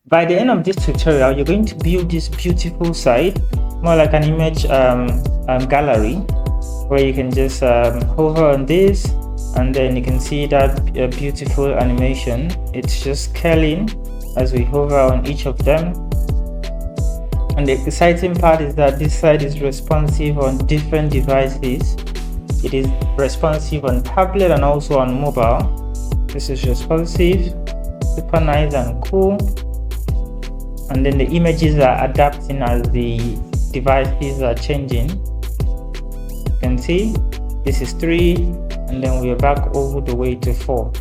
By the end of this tutorial, you're going to build this beautiful site, more like an image gallery, where you can just hover on this, and then you can see that beautiful animation. It's just scaling as we hover on each of them. And the exciting part is that this site is responsive on different devices. It is responsive on tablet and also on mobile. This is responsive, super nice and cool. And then the images are adapting as the devices are changing. You can see this is 3, and then we are back over the way to 4.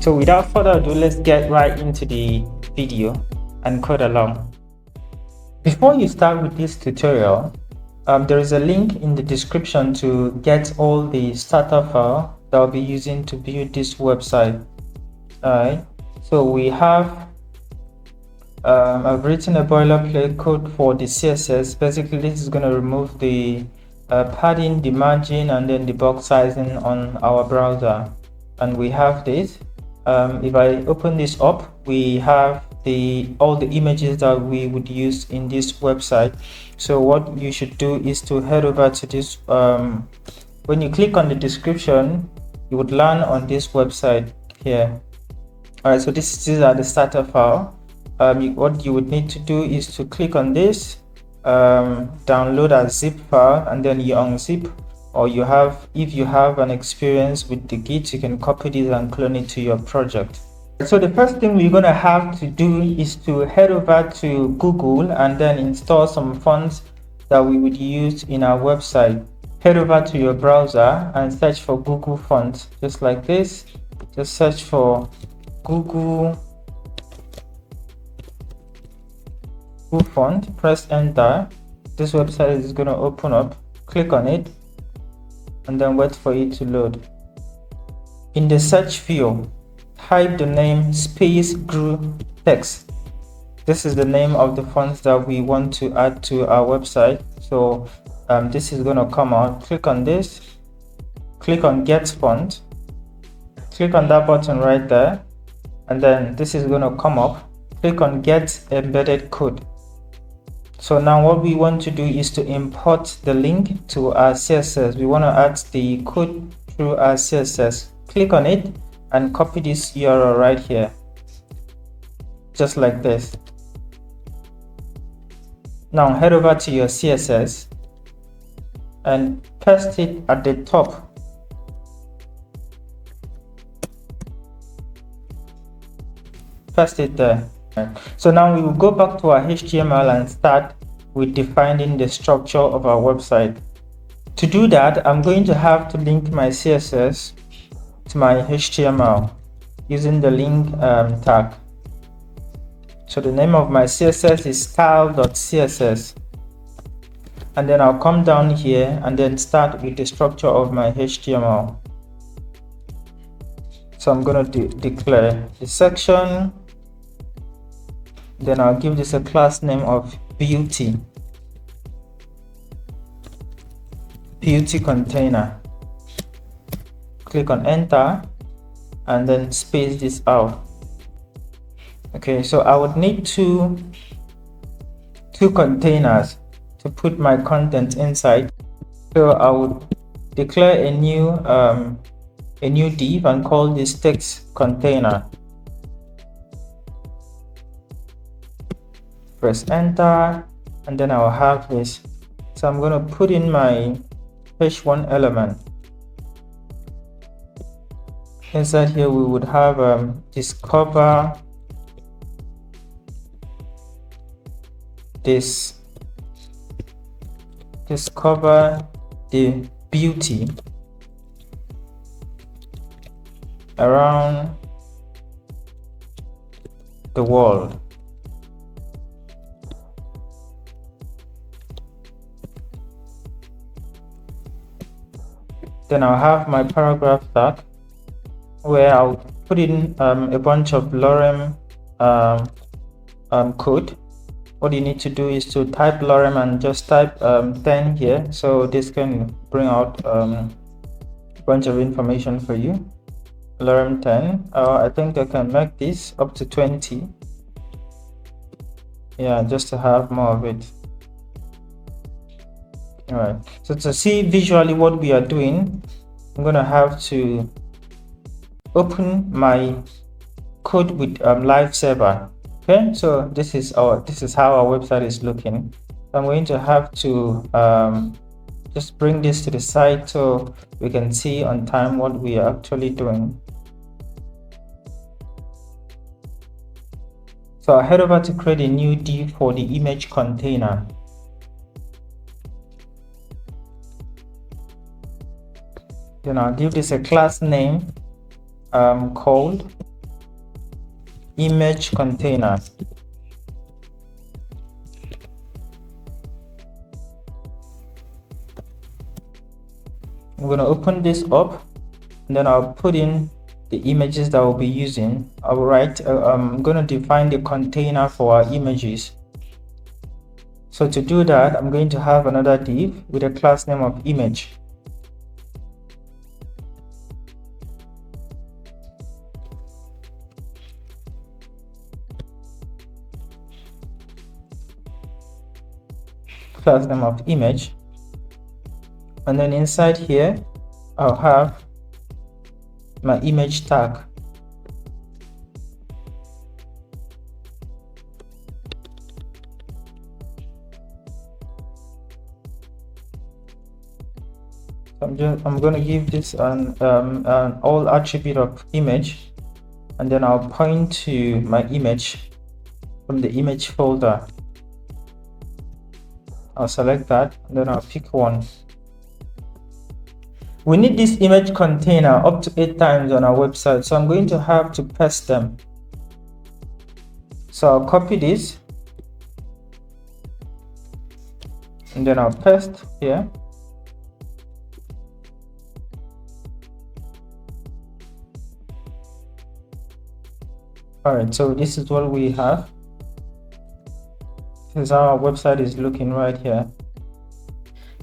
So without further ado, let's get right into the video and code along. Before you start with this tutorial, there is a link in the description to get all the starter file that I'll be using to build this website. Alright, so we have I've written a boilerplate code for the CSS. Basically, this is going to remove the padding, the margin, and then the box sizing on our browser. And we have this. If I open this up, we have all the images that we would use in this website. So what you should do is to head over to this. When you click on the description, you would land on this website here. Alright, so these are the starter file. What you would need to do is to click on this, download a zip file, and then you unzip, or if you have an experience with the Git, you can copy this and clone it to your project. So the first thing we're going to have to do is to head over to Google and then install some fonts that we would use in our website. Head over to your browser and search for Google fonts, just like this. Just search for Google font, press enter. This website is going to open up. Click on it and then wait for it to load. In the search field, type the name space GRU text. This is the name of the fonts that we want to add to our website. So this is going to come out. Click on this, click on get font, click on that button right there, and then this is going to come up. Click on get embedded code. So now what we want to do is to import the link to our CSS. We want to add the code through our CSS. Click on it and copy this URL right here, just like this. Now head over to your CSS and paste it at the top. Paste it there. So now we will go back to our HTML and start with defining the structure of our website. To do that, I'm going to have to link my CSS to my HTML using the link tag. So the name of my CSS is style.css, and then I'll come down here and then start with the structure of my HTML. So I'm going to declare the section. Then I'll give this a class name of beauty container. Click on enter and then space this out. Okay, so I would need two containers to put my content inside. So I would declare a new div and call this text container. Press enter and then I'll have this. So I'm going to put in my h1 element. Inside here we would have discover the beauty around the world. Then I'll have my paragraph tag where I'll put in a bunch of lorem code. What you need to do is to type lorem and just type 10 here, so this can bring out a bunch of information for you. lorem 10. I think I can make this up to 20. Yeah, just to have more of it. All right, so to see visually what we are doing, I'm gonna have to open my code with live server. Okay, so this is how our website is looking. I'm going to have to just bring this to the side so we can see on time what we are actually doing. So I head over to create a new div for the image container. Then I'll give this a class name called image container. I'm going to open this up, and then I'll put in the images that we'll be using. I'm going to define the container for our images. So to do that, I'm going to have another div with a class name of image. Class name of image, and then inside here I'll have my image tag. I'm going to give this an all attribute of image, and then I'll point to my image from the image folder. I'll select that, and then I'll pick one. We need this image container up to 8 times on our website, so I'm going to have to paste them. So I'll copy this, and then I'll paste here. All right, so this is what we have. This is how our website is looking right here.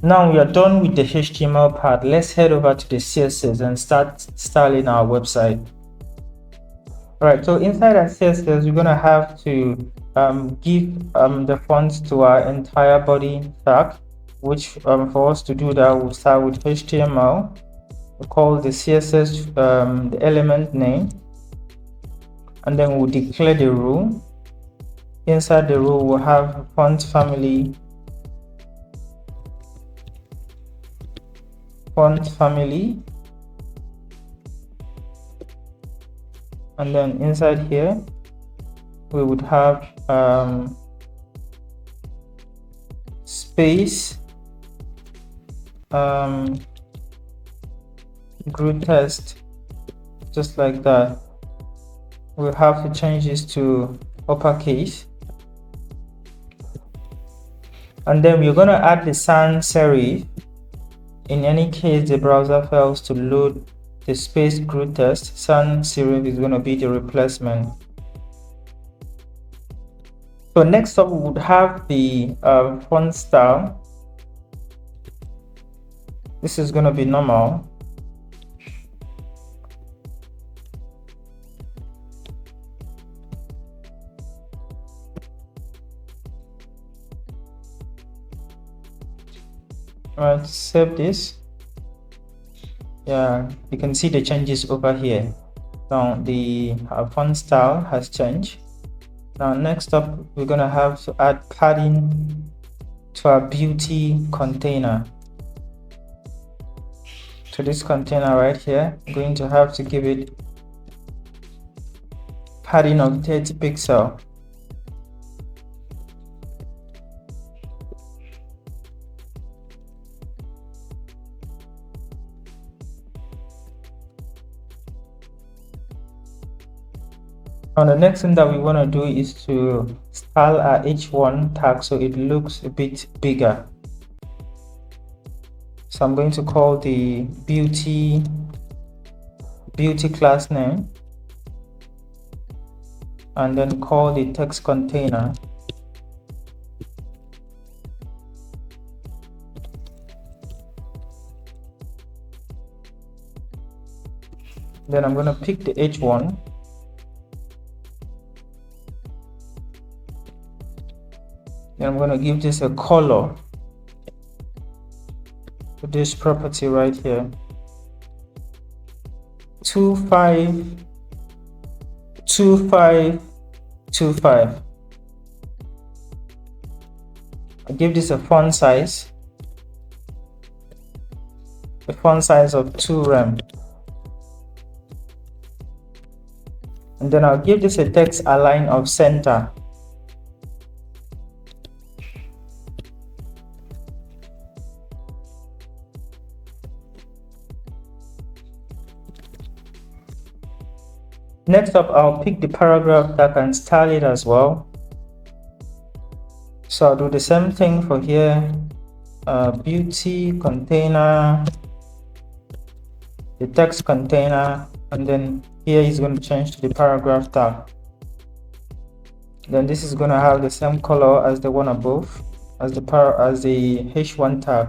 Now we are done with the HTML part. Let's head over to the CSS and start styling our website. All right, so inside our CSS, we're gonna have to give the fonts to our entire body tag, which for us to do that, we'll start with HTML. We'll call the CSS the element name, and then we'll declare the rule. Inside the rule, we'll have font family, and then inside here we would have space group test, just like that. We'll have to change this to uppercase, and then we're going to add the sans serif in any case the browser fails to load the space group test. Sans serif is going to be the replacement. So next up, we would have the font style. This is going to be normal. All right, save this. Yeah, you can see the changes over here. Now the font style has changed. Now next up, we're gonna have to add padding to our beauty container. To this container right here, I'm going to have to give it padding of 30 pixels. Now the next thing that we want to do is to style our h1 tag so it looks a bit bigger. So I'm going to call the beauty class name, and then call the text container. Then I'm going to pick the H1. Then I'm going to give this a color to this property right here. 252525. I give this a font size. A font size of 2 rem. And then I'll give this a text align of center. Next up, I'll pick the paragraph that can style it as well. So I'll do the same thing for here. Beauty container, the text container, and then here is going to change to the paragraph tag. Then this is going to have the same color as the one above, as the H1 tag.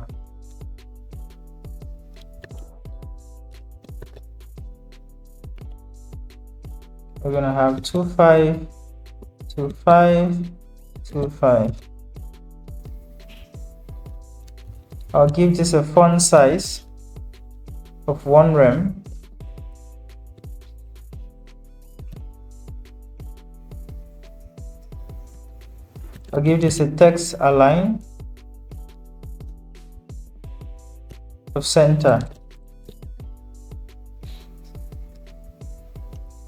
We're going to have 252525. I'll give this a font size of 1 rem. I'll give this a text align of center.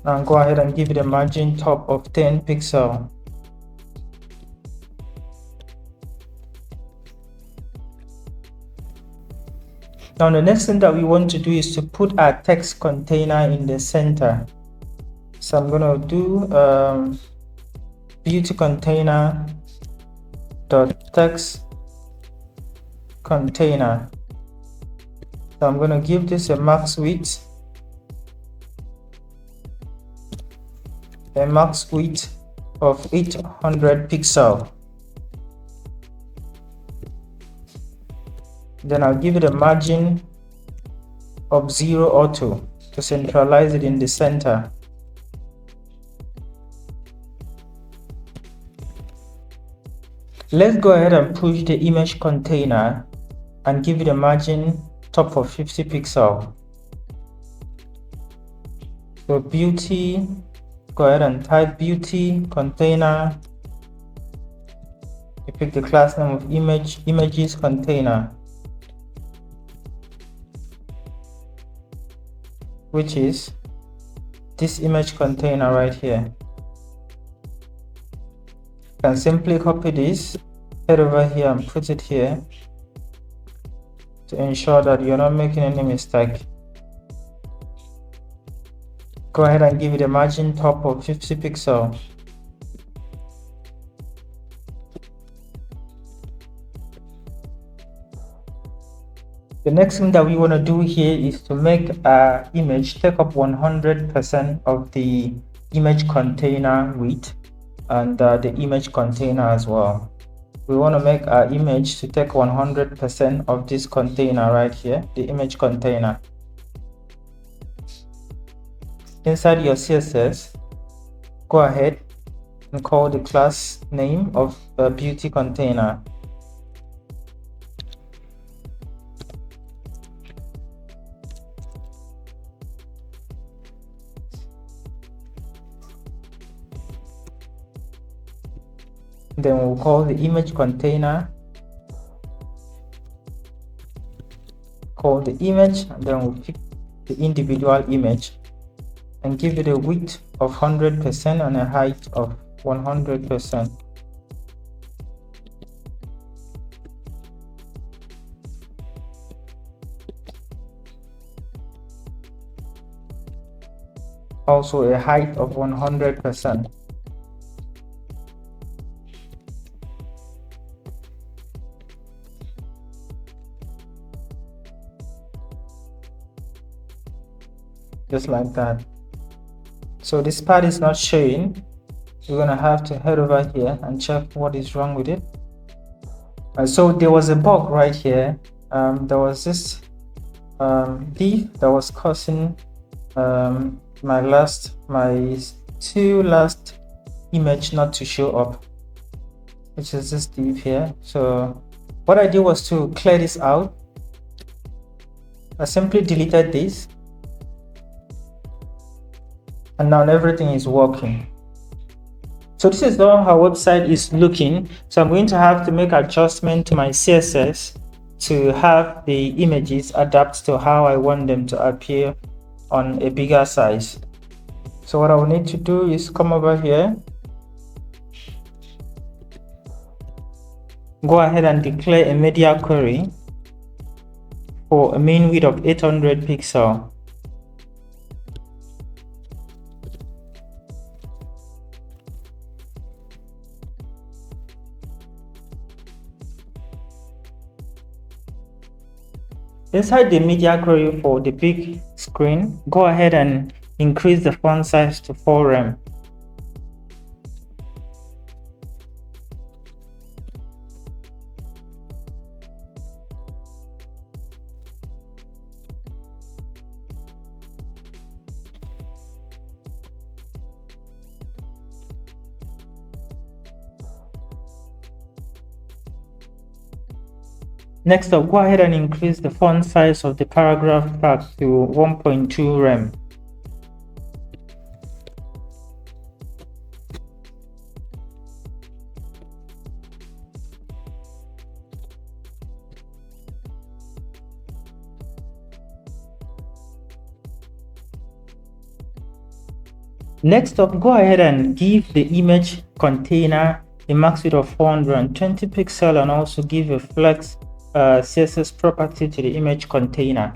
Now go ahead and give it a margin top of 10 pixels. Now the next thing that we want to do is to put our text container in the center. So I'm going to do beauty container dot text container. So I'm going to give this a max width, of 800 pixels. Then I'll give it a margin of 0 auto to centralize it in the center. Let's go ahead and push the image container and give it a margin top of 50 pixels. So beauty, go ahead and type beauty container. You pick the class name of images container, which is this image container right here. You can simply copy this, head over here and put it here to ensure that you're not making any mistake. Go ahead and give it a margin top of 50 pixels. The next thing that we want to do here is to make our image take up 100% of the image container width and the image container as well. We want to make our image to take 100% of this container right here, the image container. Inside your CSS, go ahead and call the class name of beauty container. Then we'll call the image container, call the image, and then we'll pick the individual image and give it a width of 100% and a height of 100%. Also a height of 100%. Just like that. So this part is not showing. We're gonna have to head over here and check what is wrong with it. So there was a bug right here. There was this div that was causing my two last image not to show up, which is this div here. So what I did was to clear this out. I simply deleted this, and now everything is working. So this is how our website is looking. So I'm going to have to make adjustment to my CSS to have the images adapt to how I want them to appear on a bigger size. So what I will need to do is come over here, go ahead and declare a media query for a mean width of 800 pixels. Inside the media query for the big screen, go ahead and increase the font size to 4 rem. Next up, go ahead and increase the font size of the paragraph tag to 1.2 rem. Next up, go ahead and give the image container a max width of 420 pixels and also give a flex CSS property to the image container.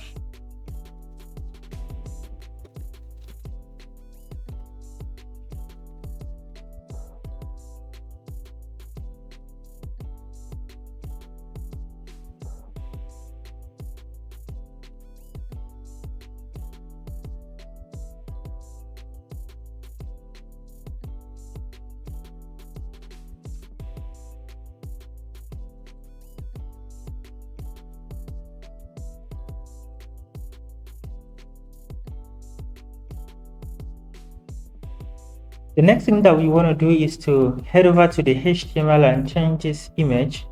The next thing that we want to do is to head over to the HTML and change this image.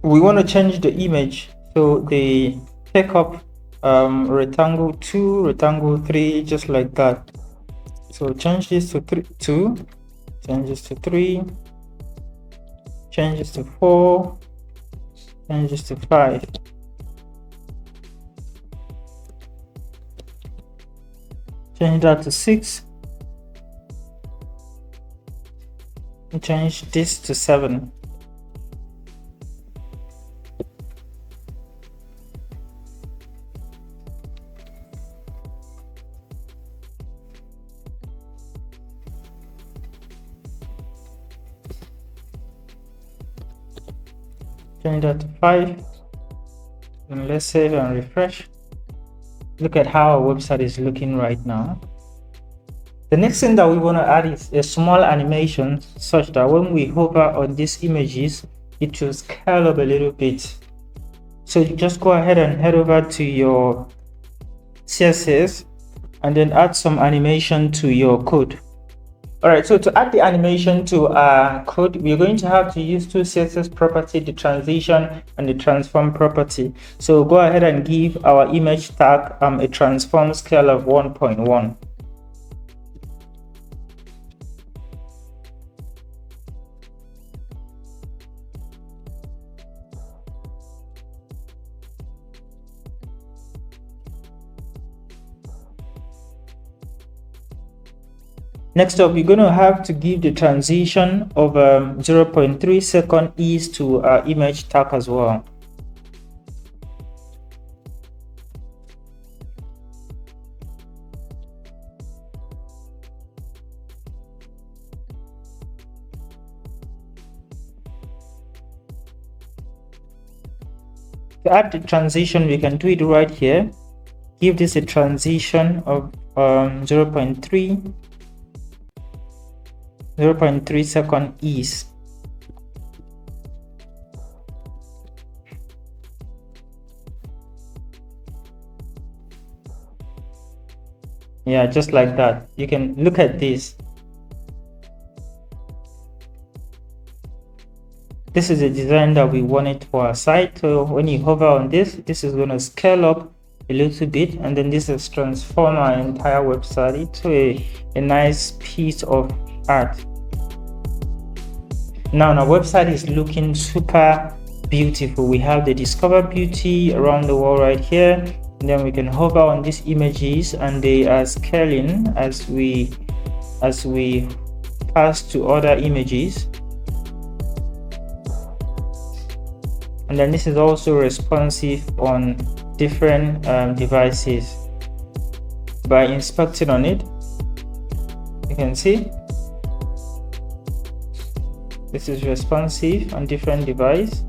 We want to change the image so they take up rectangle 2, rectangle 3, just like that. So change this to 2, change this to 3, change this to 4, change this to 5. Change that to 6. And change this to 7. Change that to 5, and let's save and refresh. Look at how our website is looking right now. The next thing that we want to add is a small animation such that when we hover on these images, it will scale up a little bit. So you just go ahead and head over to your CSS and then add some animation to your code. Alright, so to add the animation to our code, we're going to have to use two CSS properties, the transition and the transform property. So go ahead and give our image tag a transform scale of 1.1. Next up, we're going to have to give the transition of 0.3 second ease to our image tag as well. To add the transition, we can do it right here. Give this a transition of 0.3 second ease. Yeah, just like that. You can look at this. This is a design that we wanted for our site. So when you hover on this is going to scale up a little bit, and then this is transform our entire website into a nice piece of art. Now our website is looking super beautiful. We have the Discover Beauty around the wall right here, and then we can hover on these images and they are scaling as we pass to other images. And then this is also responsive on different devices. By inspecting on it, you can see this is responsive on different devices.